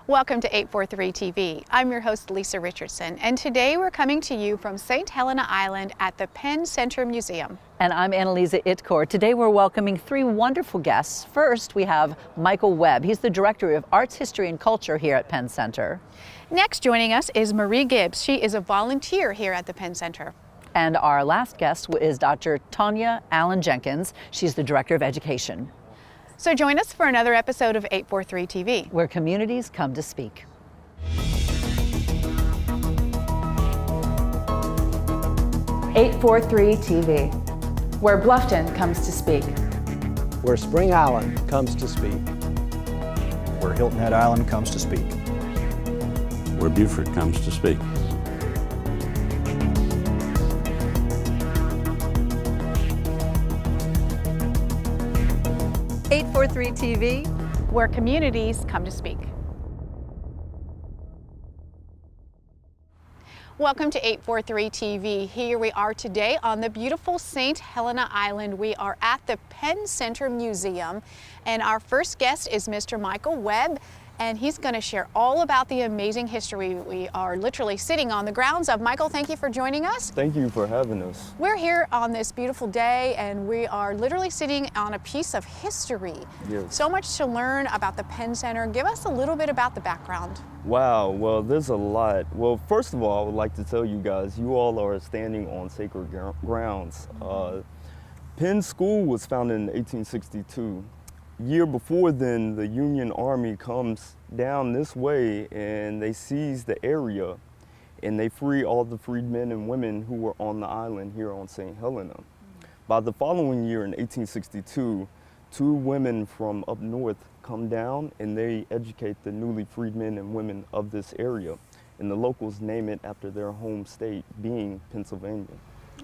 Welcome to 843 TV. I'm your host, Lisa Richardson, and today we're coming to you from St. Helena Island at the Penn Center Museum. And I'm Annalisa Itcore. Today we're welcoming three wonderful guests. First, we have Michael Webb. He's the Director of Arts, History, and Culture here at Penn Center. Next, joining us is Marie Gibbs. She is a volunteer here at the Penn Center. And our last guest is Dr. Tanya Allen-Jenkins. She's the Director of Education. So join us for another episode of 843 TV, where communities come to speak. 843 TV, where Bluffton comes to speak. Where Spring Island comes to speak. Where Hilton Head Island comes to speak. Where Beaufort comes to speak. TV, where communities come to speak. Welcome to 843 TV. Here we are today on the beautiful St. Helena Island. We are at the Penn Center Museum, and our first guest is Mr. Michael Webb, and he's going to share all about the amazing history we are literally sitting on the grounds of. Michael, thank you for joining us. Thank you for having us. We're here on this beautiful day, and we are literally sitting on a piece of history. Yes. So much to learn about the Penn Center. Give us a little bit about the background. Wow, well, there's a lot. Well, first of all, I would like to tell you guys, you all are standing on sacred grounds. Penn School was founded in 1862. Year before then, the Union Army comes down this way and they seize the area and they free all the freedmen and women who were on the island here on St. Helena. By the following year in 1862, two women from up north come down and they educate the newly freed men and women of this area. And the locals name it after their home state, being Pennsylvania.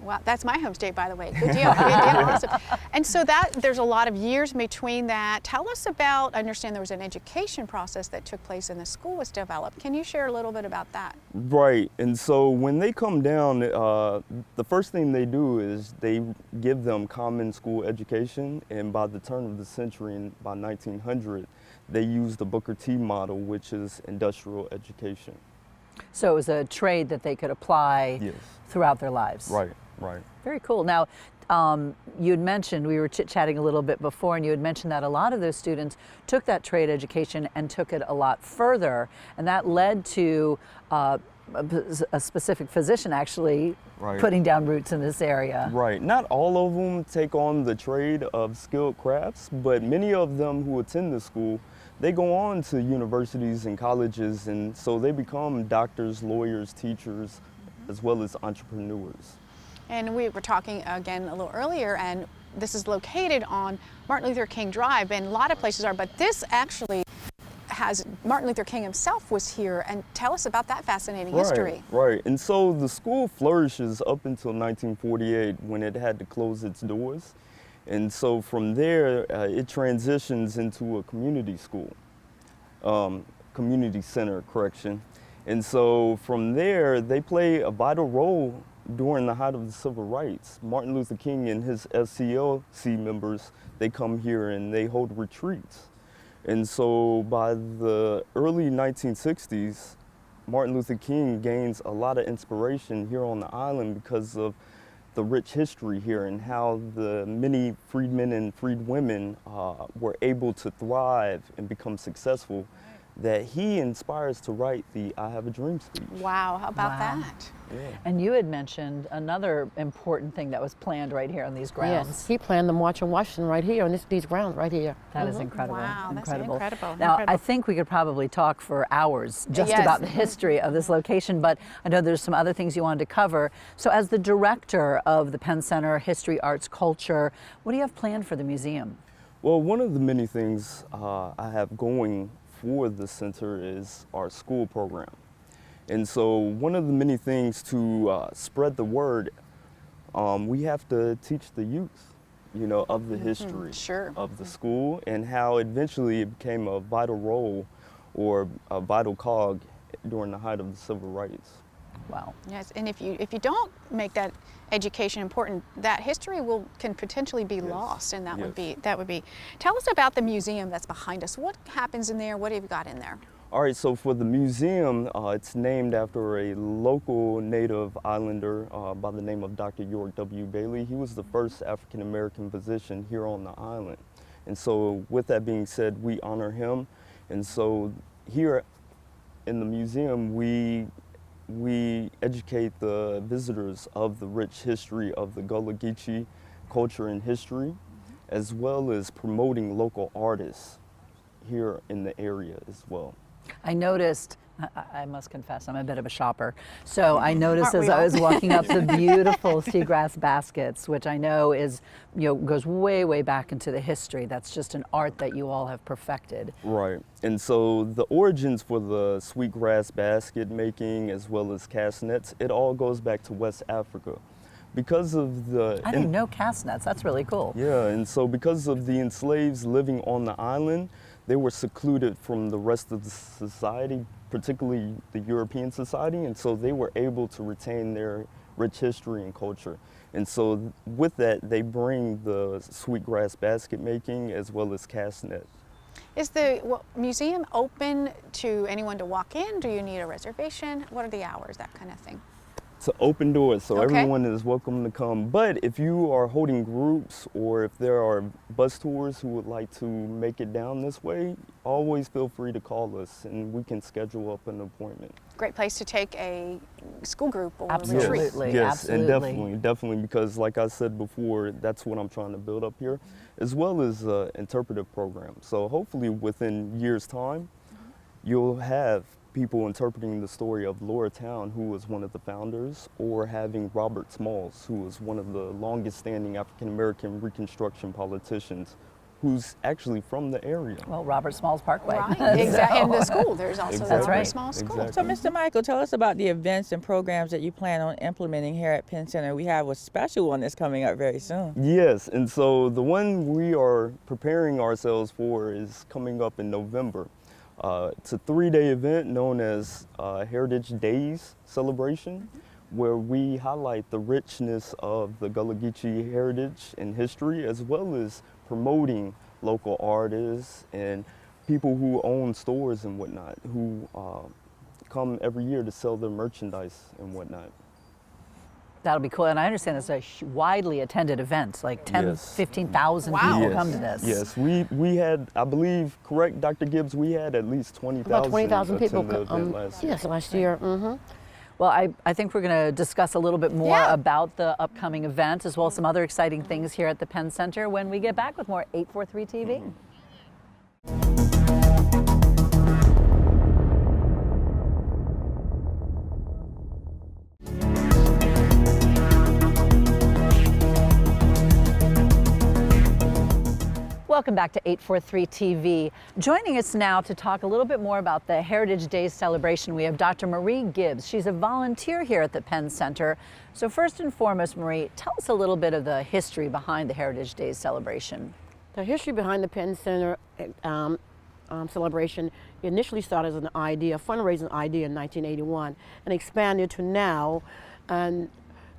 Wow, that's my home state, by the way. Good deal, good deal, awesome. And so there's a lot of years between that. Tell us about, I understand there was an education process that took place and the school was developed. Can you share a little bit about that? Right, and so when they come down, the first thing they do is they give them common school education, and by the turn of the century, and by 1900, they use the Booker T model, which is industrial education. So it was a trade that they could apply Yes. throughout their lives. Right, right. Very cool. Now, you had mentioned, we were chit-chatting a little bit before, and you had mentioned that a lot of those students took that trade education and took it a lot further, and that led to a specific physician actually putting down roots in this area. Right. Not all of them take on the trade of skilled crafts, but many of them who attend the school, they go on to universities and colleges, and so they become doctors, lawyers, teachers, as well as entrepreneurs. And we were talking again a little earlier, and this is located on Martin Luther King Drive, and a lot of places are, but this actually has Martin Luther King himself was here. And tell us about that fascinating history. Right, and so the school flourishes up until 1948 when it had to close its doors. And so from there, it transitions into a community school, community center, correction. And so from there, they play a vital role during the height of the civil rights. Martin Luther King and his SCLC members, they come here and they hold retreats. And so by the early 1960s, Martin Luther King gains a lot of inspiration here on the island because of the rich history here and how the many freedmen and freed women were able to thrive and become successful, that he inspires to write the I Have a Dream speech. Wow, how about that? Yeah. And you had mentioned another important thing that was planned right here on these grounds. Yes, he planned the March on Washington right here on these grounds right here. That is incredible. Wow, incredible. that's incredible. Now, I think we could probably talk for hours just Yes. about the history of this location, but I know there's some other things you wanted to cover. So as the director of the Penn Center History, Arts, Culture, what do you have planned for the museum? Well, one of the many things I have going for the center is our school program. And so one of the many things to spread the word, we have to teach the youth, you know, of the history of the school and how eventually it became a vital role or a vital cog during the height of the civil rights. Wow. Yes, and if you don't make that education important, that history can potentially be lost, and that would be. Tell us about the museum that's behind us. What happens in there? What have you got in there? All right, so for the museum, it's named after a local native islander by the name of Dr. York W. Bailey. He was the first African-American physician here on the island. And so with that being said, we honor him. And so here in the museum, we educate the visitors of the rich history of the Gullah Geechee culture and history, as well as promoting local artists here in the area as well. I noticed, I must confess, I'm a bit of a shopper. So I noticed as I was walking up the beautiful seagrass baskets, which I know is, goes way, way back into the history. That's just an art that you all have perfected. Right. And so the origins for the sweetgrass basket making, as well as cast nets, it all goes back to West Africa. Because of the... I didn't know cast nets. That's really cool. Yeah, and so because of the enslaved living on the island, they were secluded from the rest of the society, particularly the European society, and so they were able to retain their rich history and culture. And so with that, they bring the sweetgrass basket making as well as cast net. Is the museum open to anyone to walk in? Do you need a reservation? What are the hours, that kind of thing? It's an open door, so Okay. everyone is welcome to come. But if you are holding groups or if there are bus tours who would like to make it down this way, always feel free to call us and we can schedule up an appointment. Great place to take a school group or Absolutely. retreat. Yes, Absolutely. and definitely, because like I said before, that's what I'm trying to build up here, as well as interpretive programs. So hopefully within years' time, you'll have people interpreting the story of Laura Town, who was one of the founders, or having Robert Smalls, who was one of the longest standing African-American Reconstruction politicians, who's actually from the area. Well, Robert Smalls Parkway. Right, exactly. And the school, there's also Exactly. the right. small school. Exactly. So, Mr. Michael, tell us about the events and programs that you plan on implementing here at Penn Center. We have a special one that's coming up very soon. Yes, and so the one we are preparing ourselves for is coming up in November. It's a 3-day event known as Heritage Days celebration, where we highlight the richness of the Gullah Geechee heritage and history, as well as promoting local artists and people who own stores and whatnot, who come every year to sell their merchandise and whatnot. That'll be cool. And I understand it's a widely attended event, like 10, Yes. 15,000 Wow. people Yes. come to this. Yes, we had, I believe, correct, Dr. Gibbs, we had at least 20,000 About 20,000 people. attend the event last year. Yes, last year. Mm-hmm. Well, I think we're going to discuss a little bit more Yeah. about the upcoming event, as well as some other exciting things here at the Penn Center when we get back with more 843 TV. Welcome back to 843 TV. Joining us now to talk a little bit more about the Heritage Days celebration, we have Dr. Marie Gibbs. She's a volunteer here at the Penn Center. So first and foremost, Marie, tell us a little bit of the history behind the Heritage Days celebration. The history behind the Penn Center celebration initially started as an idea, a fundraising idea in 1981, and expanded to now. And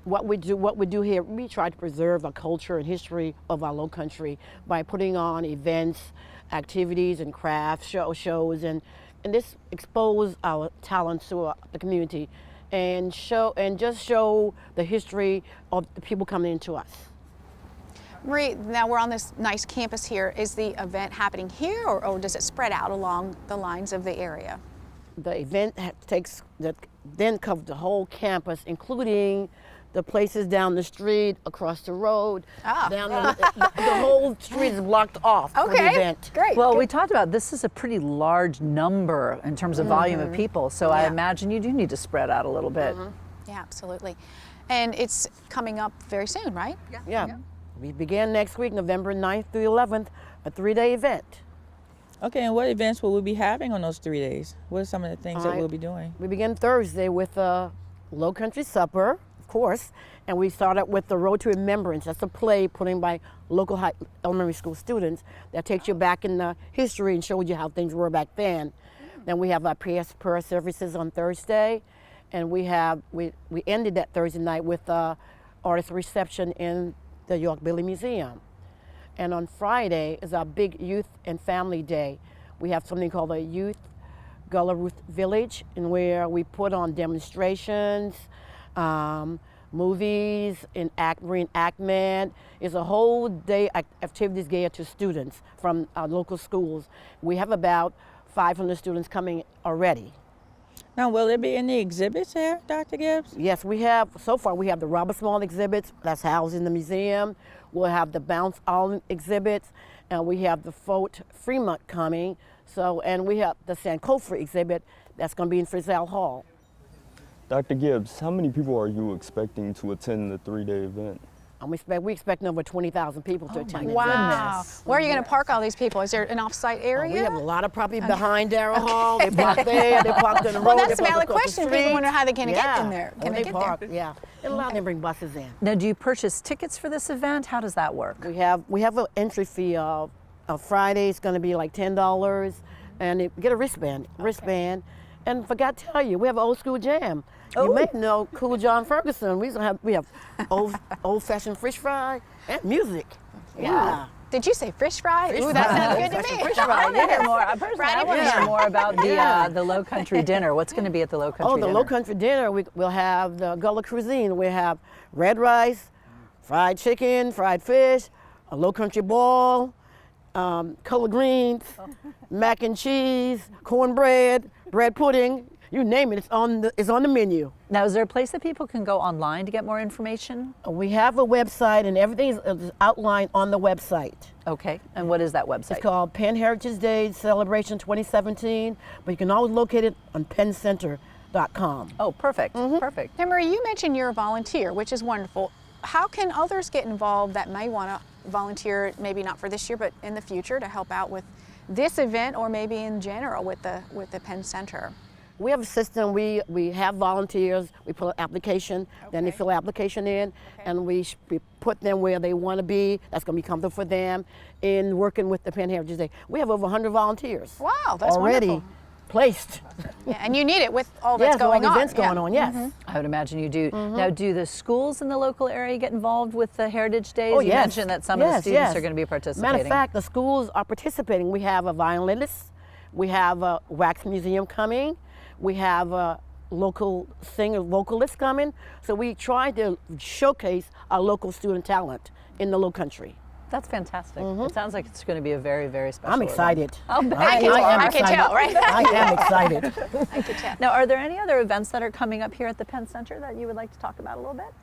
what we do here, we try to preserve the culture and history of our low country by putting on events, activities, and crafts shows, and this expose our talents to the community, and just show the history of the people coming into us. Marie, now we're on this nice campus here. Is the event happening here, or does it spread out along the lines of the area? The event then covers the whole campus, including the places down the street, across the road. Down the whole street is blocked off for the event. Great. Well, good. we talked about this is a pretty large number in terms of volume of people, so I Yeah. imagine you do need to spread out a little bit. Yeah, absolutely. And it's coming up very soon, right? Yeah. We begin next week, November 9th through 11th, a 3-day event. Okay, and what events will we be having on those 3 days? What are some of the things that Alright. we'll be doing? We begin Thursday with a Low Country Supper, of course, and we start out with the Road to Remembrance. That's a play put in by local elementary school students that takes you back in the history and shows you how things were back then. Then we have our prayer services on Thursday, and we ended that Thursday night with a artist reception in the York Bailey Museum. And on Friday is our big Youth and Family Day. We have something called a Youth Gullah Ruth Village, and where we put on demonstrations, movies, reenactment. It's a whole day activities geared to students from our local schools. We have about 500 students coming already. Now, will there be any exhibits here, Dr. Gibbs? Yes, we have, so far we have the Robert Small exhibits that's housed in the museum. We'll have the Bounce Island exhibits, and we have the Fort Fremont coming. So, and we have the Sankofa exhibit that's going to be in Frizzell Hall. Dr. Gibbs, how many people are you expecting to attend the 3-day event? We expect over 20,000 people to attend. Wow. Where are you going to park all these people? Is there an off-site area? We have a lot of property behind Darrell Hall. They park there, they park on the road. Well, that's a they park valid across the question. street. People wonder how they're going to get in there. Can They they get park, there? yeah. And a lot of them bring buses in. Now, do you purchase tickets for this event? How does that work? We have an entry fee of Friday. It's going to be like $10, and you get a wristband. And forgot to tell you, we have an old school jam. You may know Cool John Ferguson. We have old-fashioned fish fry and music. Yeah. Did you say fish fry? Fish Ooh, that fry. sounds good to me. Fish fry, I want to hear more. I want to hear more about the Low Country dinner. What's going to be at the Low Country dinner? The Low Country dinner, we'll have the Gullah cuisine. We have red rice, fried chicken, fried fish, a Low Country ball, collard greens, mac and cheese, cornbread, bread pudding. You name it, it's on the menu. Now, is there a place that people can go online to get more information? We have a website, and everything is outlined on the website. Okay, and what is that website? It's called Penn Heritage Day Celebration 2017, but you can always locate it on penncenter.com. Oh, perfect, perfect. Now, Marie, you mentioned you're a volunteer, which is wonderful. How can others get involved that may want to volunteer, maybe not for this year, but in the future, to help out with this event or maybe in general with the Penn Center? We have a system. We have volunteers. We put an application, then they fill the application in, and we put them where they want to be. That's going to be comfortable for them in working with the Penn Heritage Day. We have over 100 volunteers. Wow, that's already wonderful. Placed. Yeah, and you need it with all that's going on. All the events going on, yes. I would imagine you do. Now, do the schools in the local area get involved with the Heritage Days? Oh, you yes. mentioned that some of the students are going to be participating. Matter of fact, the schools are participating. We have a violinist. We have a wax museum coming. We have a local singer, vocalist coming. So we try to showcase our local student talent in the Low Country. That's fantastic. It sounds like it's going to be a very, very special I'm excited. event. I can tell, right? I am excited. I can tell. Now, are there any other events that are coming up here at the Penn Center that you would like to talk about a little bit?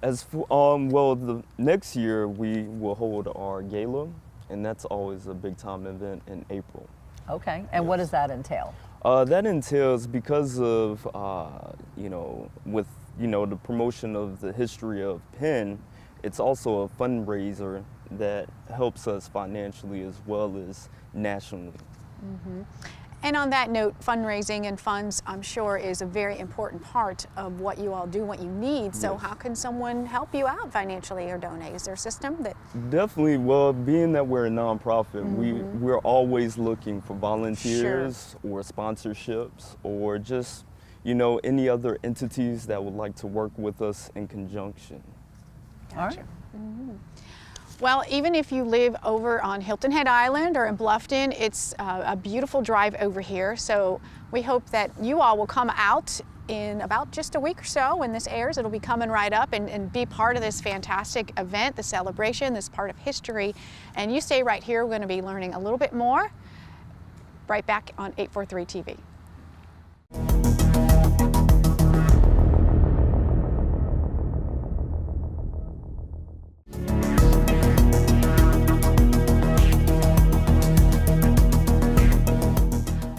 As for, well, the next year we will hold our gala, and that's always a big time event in April. Okay, and what does that entail? That entails, because of, with, the promotion of the history of Penn, it's also a fundraiser that helps us financially as well as nationally. And on that note, fundraising and funds, I'm sure, is a very important part of what you all do, what you need. So how can someone help you out financially or donate? Is there a system that? Definitely. Well, being that we're a nonprofit, we're always looking for volunteers or sponsorships or just, any other entities that would like to work with us in conjunction. Gotcha. All right. Well, even if you live over on Hilton Head Island or in Bluffton, it's a beautiful drive over here. So we hope that you all will come out in about just a week or so when this airs. It'll be coming right up and be part of this fantastic event, the celebration, this part of history. And you stay right here. We're going to be learning a little bit more right back on 843 TV.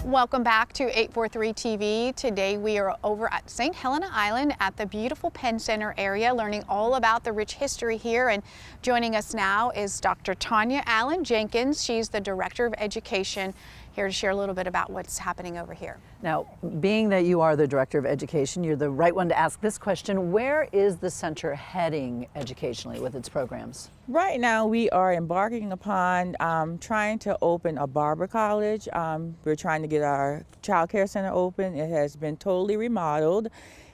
Welcome back to 843 TV. Today we are over at St. Helena Island at the beautiful Penn Center area, learning all about the rich history here. And joining us now is Dr. Tanya Allen-Jenkins. She's the Director of Education, here to share a little bit about what's happening over here. Now, being that you are the Director of Education, you're the right one to ask this question. Where is the center heading educationally with its programs? Right now, we are embarking upon trying to open a barber college. We're trying to get our child care center open. It has been totally remodeled.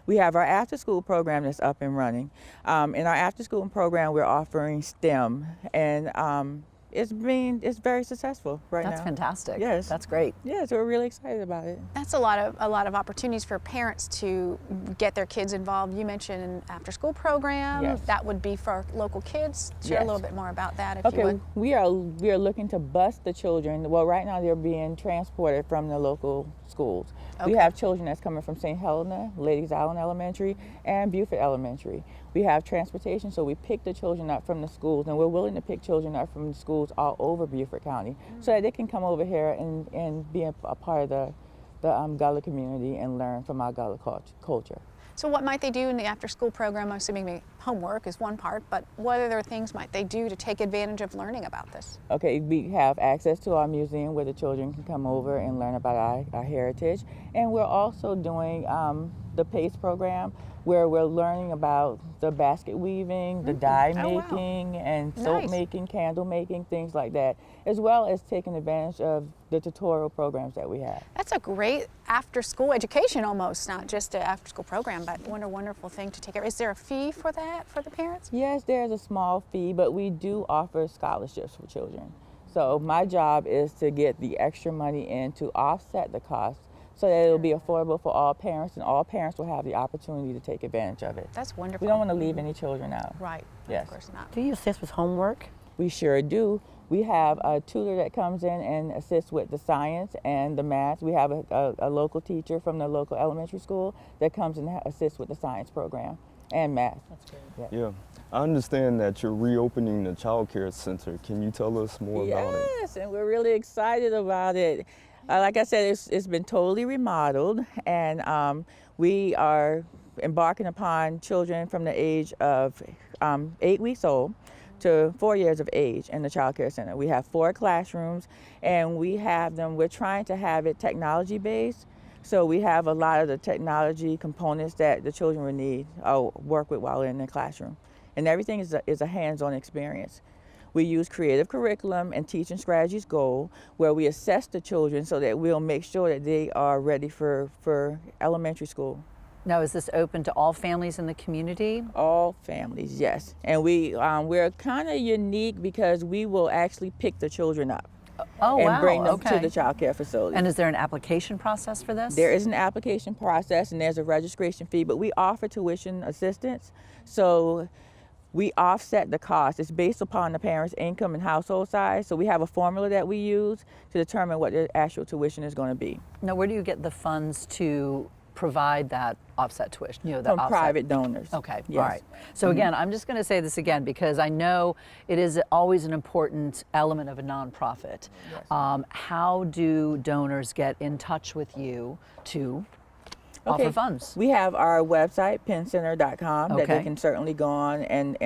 We have our after-school program that's up and running. In our after-school program, we're offering STEM, and it's very successful right now. That's fantastic. Yes. That's great. Yes, we're really excited about it. That's a lot of opportunities for parents to get their kids involved. You mentioned an after-school program. Yes. That would be for local kids. Share a little bit more about that, if you Okay, would. we are looking to bus the children. Well, right now they're being transported from the local schools. We have children that's coming from St. Helena, Ladies Island Elementary, and Buford Elementary. We have transportation, so we pick the children up from the schools, and we're willing to pick children up from the schools all over Beaufort County so that they can come over here and be a part of the Gullah community and learn from our Gullah culture. So what might they do in the after-school program? I'm assuming maybe homework is one part, but what other things might they do to take advantage of learning about this? Okay, we have access to our museum where the children can come over and learn about our heritage. And we're also doing the PACE program where we're learning about the basket weaving, the dye making, and soap making, candle making, things like that, as well as taking advantage of the tutorial programs that we have. That's a great after-school education almost, not just an after-school program, but what a wonderful thing to take care of. Is there a fee for that, for the parents? Yes, there's a small fee, but we do offer scholarships for children. So my job is to get the extra money in to offset the cost so that it'll be affordable for all parents, and all parents will have the opportunity to take advantage of it. That's wonderful. We don't want to leave any children out. Right, Yes. of course not. Do you assist with homework? We sure do. We have a tutor that comes in and assists with the science and the math. We have a local teacher from the local elementary school that comes and assists with the science program and math. That's great. Yeah. I understand that you're reopening the child care center. Can you tell us more about it? Yes, and we're really excited about it. Like I said, it's been totally remodeled, and we are embarking upon children from the age of 8 weeks old to 4 years of age in the child care center. We have 4 classrooms, and we're trying to have it technology based. So we have a lot of the technology components that the children will need or work with while in the classroom. And everything is a hands-on experience. We use creative curriculum and teaching strategies goal, where we assess the children so that we'll make sure that they are ready for elementary school. Now, is this open to all families in the community? All families, yes. And we're kind of unique because we will actually pick the children up and bring them to the child care facility. And is there an application process for this? There is an application process and there's a registration fee, but we offer tuition assistance. So we offset the cost. It's based upon the parent's income and household size. So we have a formula that we use to determine what the actual tuition is going to be. Now, where do you get the funds to provide that offset tuition? You know, From private donors. Okay, Yes. all right. So again, I'm just going to say this again because I know it is always an important element of a nonprofit. Yes. How do donors get in touch with you to offer funds? We have our website, penncenter.com, that they Okay. can certainly go on and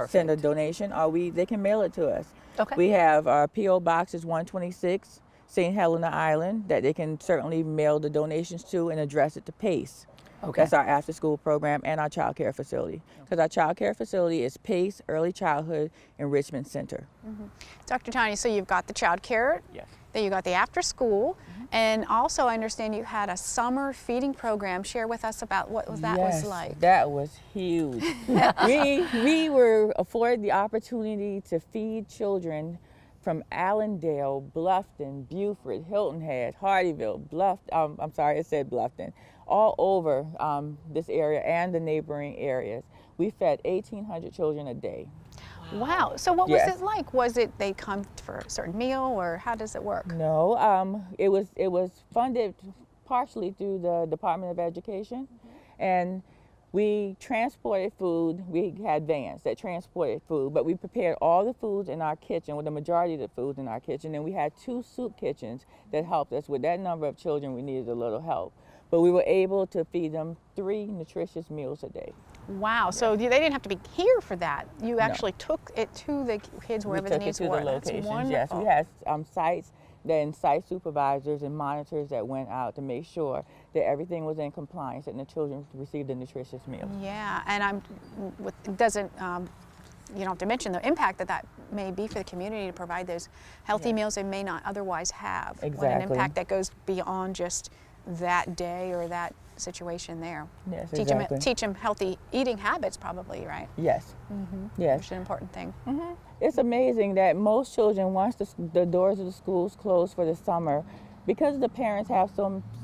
send a donation, or they can mail it to us. Okay. We have our P.O. Box is 126, St. Helena Island, that they can certainly mail the donations to and address it to PACE. Okay. That's our after-school program and our child care facility. Because our child care facility is PACE Early Childhood Enrichment Center. Dr. Tanya, so you've got the child care, Yes. then you got the after school, and also I understand you had a summer feeding program. Share with us about what that was like. That was huge. we were afforded the opportunity to feed children from Allendale, Bluffton, Beaufort, Hilton Head, Hardyville, Bluffton, all over this area and the neighboring areas. We fed 1,800 children a day. Wow. So what Yes. was it like? Was it they come for a certain meal, or how does it work? No, it was funded partially through the Department of Education, and we transported food. We had vans that transported food, but we prepared all the foods in our kitchen, with the majority of the foods in our kitchen, and we had 2 soup kitchens that helped us. With that number of children, we needed a little help, but we were able to feed them 3 nutritious meals a day. Wow. So they didn't have to be here for that. You actually took it to the kids wherever We the took needs it to were. the That's locations. wonderful. Yes, we had sites, then site supervisors and monitors that went out to make sure that everything was in compliance and the children received a nutritious meal. Yeah, and it doesn't. You don't have to mention the impact that may be for the community to provide those healthy meals they may not otherwise have. What an Exactly. impact that goes beyond just that day or that situation there. Yes, Teach exactly. teach them healthy eating habits, probably, right? Yes. Yes. Which is an important thing. It's amazing that most children, once the doors of the schools close for the summer, because the parents have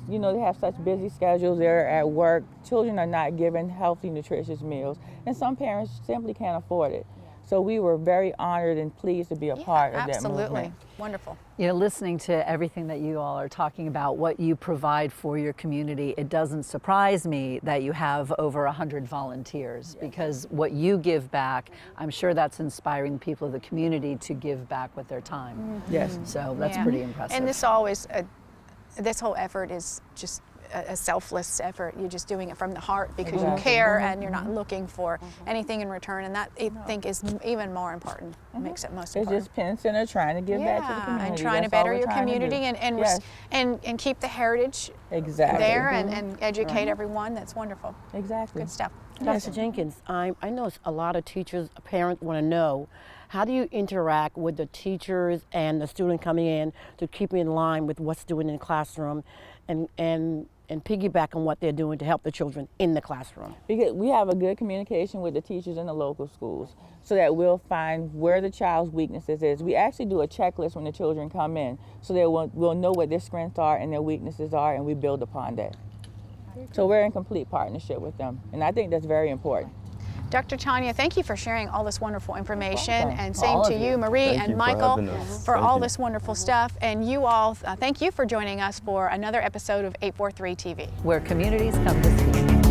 they have such busy schedules, they're at work, children are not given healthy, nutritious meals, and some parents simply can't afford it. So we were very honored and pleased to be a part of that movement. Absolutely. Wonderful. You know, listening to everything that you all are talking about, what you provide for your community, it doesn't surprise me that you have over 100 volunteers, because what you give back, I'm sure that's inspiring people of the community to give back with their time. Yes. So that's Yeah. pretty impressive. And this whole effort is just a selfless effort. You're just doing it from the heart because you Exactly. care and you're not looking for anything in return. And that, I think, is even more important. Makes it most It's important. just Penn Center trying to give back to the community. and trying to That's all better we're your trying to do. community Yes. and keep the heritage Exactly. there and educate everyone. That's wonderful. Exactly. Good stuff. Dr. Jenkins, I know a lot of teachers, parents want to know, how do you interact with the teachers and the student coming in to keep in line with what's doing in the classroom and piggyback on what they're doing to help the children in the classroom? Because we have a good communication with the teachers in the local schools so that we'll find where the child's weaknesses is. We actually do a checklist when the children come in so that we'll know what their strengths are and their weaknesses are, and we build upon that. So we're in complete partnership with them, and I think that's very important. Dr. Tanya, thank you for sharing all this wonderful information, welcome. and same All to of you, you. Marie Thank and you for Michael, having us. for Thank all you. this wonderful stuff. And you all, thank you for joining us for another episode of 843 TV. Where communities come to speak.